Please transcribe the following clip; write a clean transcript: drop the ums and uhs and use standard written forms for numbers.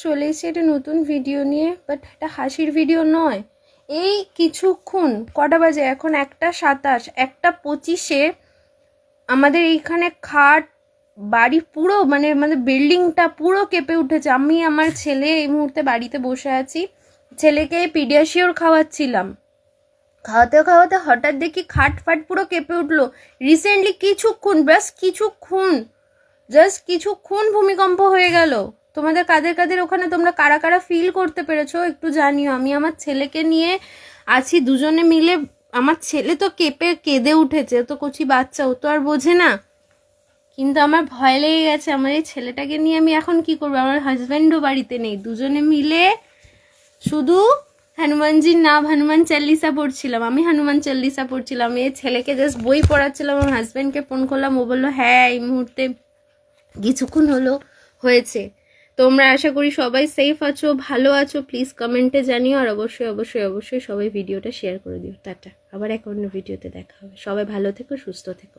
চলে এসেছি একটা নতুন ভিডিও নিয়ে, বাট এটা হাসির ভিডিও নয়। এই কিছুক্ষণ কটা বাজে এখন? 1:27, 1:25 আমাদের এইখানে খাট বাড়ি পুরো মানে আমাদের বিল্ডিংটা পুরো কেঁপে উঠেছে। আমি আমার ছেলে এই মুহূর্তে বাড়িতে বসে আছি, ছেলেকে পিডিয়াশিওর খাওয়াচ্ছিলাম। খাওয়াতে খাওয়াতে হঠাৎ দেখি খাট ফাট পুরো কেঁপে উঠলো। রিসেন্টলি কিছুক্ষণ, জাস্ট কিছুক্ষণ ভূমিকম্প হয়ে গেল। তোমাদের কাদের কাদের ওখানে, তোমরা কারা কারা ফিল করতে পেরেছো একটু জানিও। আমি আমার ছেলেকে নিয়ে আছি, দুজনে মিলে। আমার ছেলে তো কেঁদে উঠেছে, তো কচি বাচ্চা, ও তো আর বোঝে না। কিন্তু আমার ভয় লেগে গেছে, আমার এই ছেলেটাকে নিয়ে আমি এখন কি করবো। আমার হাজব্যান্ডও বাড়িতে নেই, দুজনে মিলে শুধু হনুমানজির নাম, হনুমান চাল্লিশা পড়ছিলাম। আমি হনুমান চাল্লিশা পড়ছিলাম, এই ছেলেকে জাস্ট বই পড়াচ্ছিলাম। আমার হাজব্যান্ডকে ফোন করলাম, ও বললো হ্যাঁ এই মুহূর্তে কিছুক্ষণ হলো হয়েছে। তোমরা আশা করি সবাই সেফ আছো, ভালো আছো। প্লিজ কমেন্টে জানিও, আর অবশ্যই অবশ্যই অবশ্যই সবাই ভিডিওটা শেয়ার করে দিও। টাটা, আবার এক অন্য ভিডিওতে দেখা হবে। সবাই ভালো থেকো, সুস্থ থেকো।